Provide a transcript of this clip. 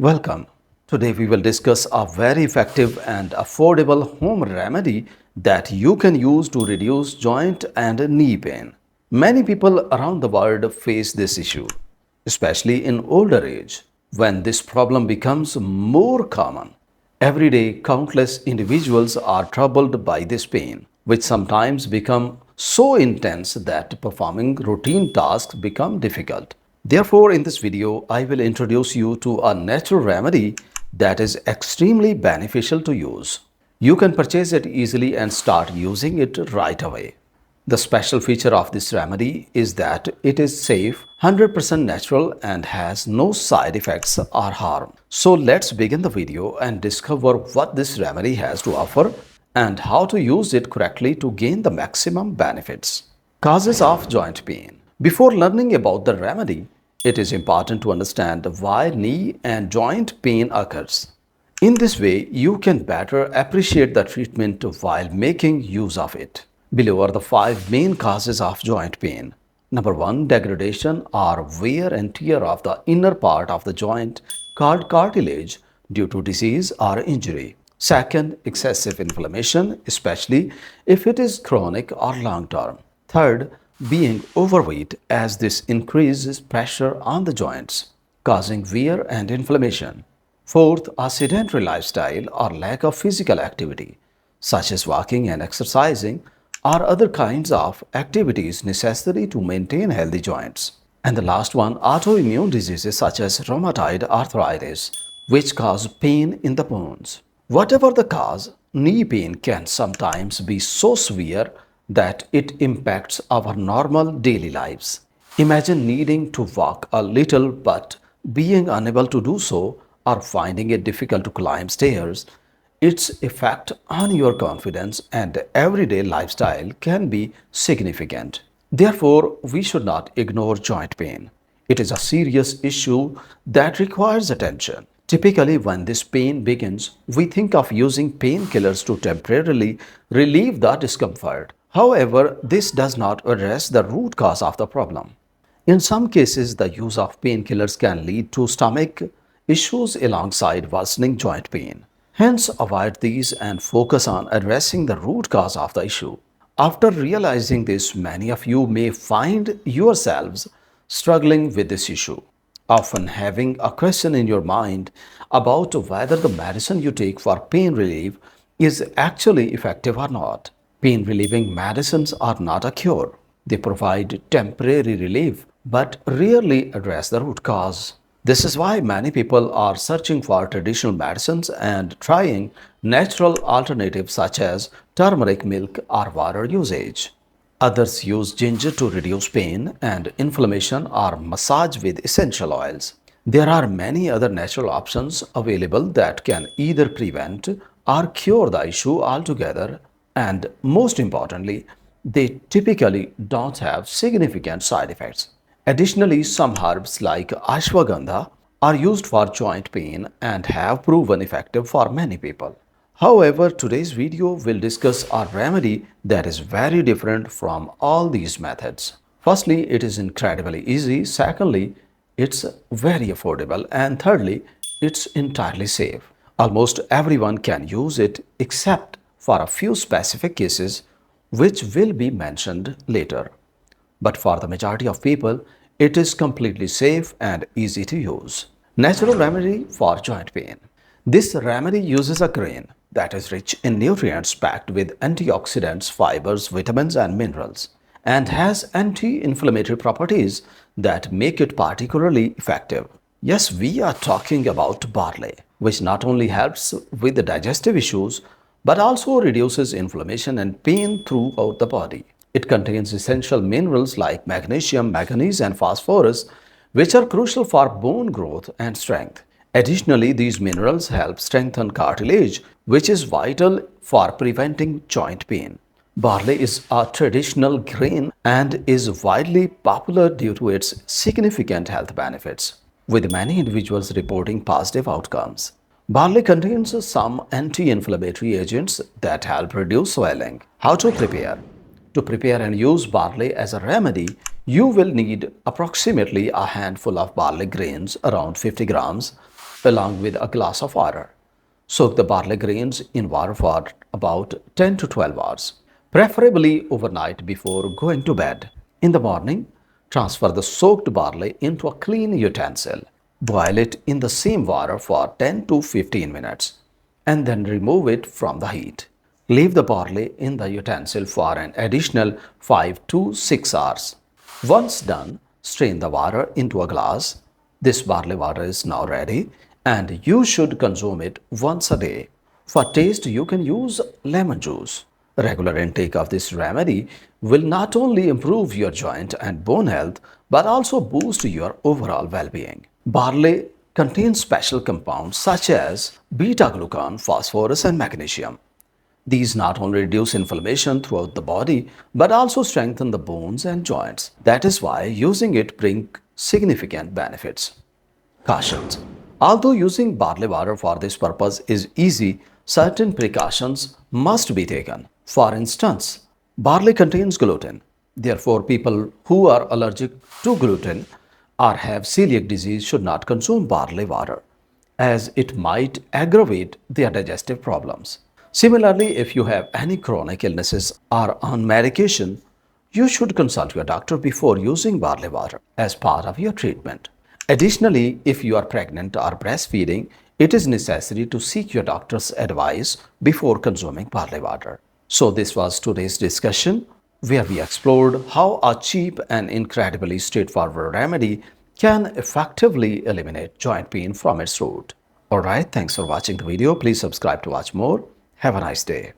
Welcome. Today we will discuss a very effective and affordable home remedy that you can use to reduce joint and knee pain. Many people around the world face this issue, especially in older age, when this problem becomes more common. Every day, countless individuals are troubled by this pain, which sometimes become so intense that performing routine tasks become difficult. Therefore, in this video, I will introduce you to a natural remedy that is extremely beneficial to use. You can purchase it easily and start using it right away. The special feature of this remedy is that it is safe, 100% natural and has no side effects or harm. So let's begin the video and discover what this remedy has to offer and how to use it correctly to gain the maximum benefits. Causes of joint pain. Before learning about the remedy, it is important to understand why knee and joint pain occurs. In this way, you can better appreciate the treatment while making use of it. Below are the 5 main causes of joint pain. Number 1, degradation or wear and tear of the inner part of the joint called cartilage due to disease or injury. Second, excessive inflammation, especially if it is chronic or long term. Third, being overweight, as this increases pressure on the joints, causing wear and inflammation. Fourth, a sedentary lifestyle or lack of physical activity, such as walking and exercising, or other kinds of activities necessary to maintain healthy joints. And the last one, autoimmune diseases such as rheumatoid arthritis, which cause pain in the bones. Whatever the cause, knee pain can sometimes be so severe that it impacts our normal daily lives. Imagine needing to walk a little but being unable to do so or finding it difficult to climb stairs. Its effect on your confidence and everyday lifestyle can be significant. Therefore, we should not ignore joint pain. It is a serious issue that requires attention. Typically, when this pain begins, we think of using painkillers to temporarily relieve the discomfort. However, this does not address the root cause of the problem. In some cases, the use of painkillers can lead to stomach issues alongside worsening joint pain. Hence, avoid these and focus on addressing the root cause of the issue. After realizing this, many of you may find yourselves struggling with this issue, often having a question in your mind about whether the medicine you take for pain relief is actually effective or not. Pain relieving medicines are not a cure. They provide temporary relief but rarely address the root cause. This is why many people are searching for traditional medicines and trying natural alternatives such as turmeric milk or water usage. Others use ginger to reduce pain and inflammation or massage with essential oils. There are many other natural options available that can either prevent or cure the issue altogether, and most importantly, they typically don't have significant side effects. Additionally, some herbs like ashwagandha are used for joint pain and have proven effective for many people. However, today's video will discuss a remedy that is very different from all these methods. Firstly, it is incredibly easy. Secondly, it's very affordable. And thirdly, it's entirely safe. Almost everyone can use it except for a few specific cases which will be mentioned later. But for the majority of people, it is completely safe and easy to use. Natural remedy for joint pain. This remedy uses a grain that is rich in nutrients packed with antioxidants, fibers, vitamins, and minerals, and has anti-inflammatory properties that make it particularly effective. Yes, we are talking about barley, which not only helps with the digestive issues but also reduces inflammation and pain throughout the body. It contains essential minerals like magnesium, manganese, and phosphorus, which are crucial for bone growth and strength. Additionally, these minerals help strengthen cartilage, which is vital for preventing joint pain. Barley is a traditional grain and is widely popular due to its significant health benefits, with many individuals reporting positive outcomes. Barley contains some anti-inflammatory agents that help reduce swelling. How to prepare? To prepare and use barley as a remedy, you will need approximately a handful of barley grains, around 50 grams, along with a glass of water. Soak the barley grains in water for about 10 to 12 hours, preferably overnight before going to bed. In the morning, transfer the soaked barley into a clean utensil. Boil it in the same water for 10 to 15 minutes and then remove it from the heat. Leave the barley in the utensil for an additional 5 to 6 hours. Once done, strain the water into a glass. This barley water is now ready and you should consume it once a day. For taste, you can use lemon juice. Regular intake of this remedy will not only improve your joint and bone health but also boost your overall well being. Barley contains special compounds such as beta glucan, phosphorus, and magnesium. These not only reduce inflammation throughout the body but also strengthen the bones and joints. That is why using it brings significant benefits. Cautions. Although using barley water for this purpose is easy, certain precautions must be taken. For instance, barley contains gluten. Therefore, people who are allergic to gluten or have celiac disease should not consume barley water, as it might aggravate their digestive problems. Similarly, if you have any chronic illnesses or on medication, you should consult your doctor before using barley water as part of your treatment. Additionally, if you are pregnant or breastfeeding, it is necessary to seek your doctor's advice before consuming barley water. So, this was today's discussion where we explored how a cheap and incredibly straightforward remedy can effectively eliminate joint pain from its root. Alright, thanks for watching the video. Please subscribe to watch more. Have a nice day.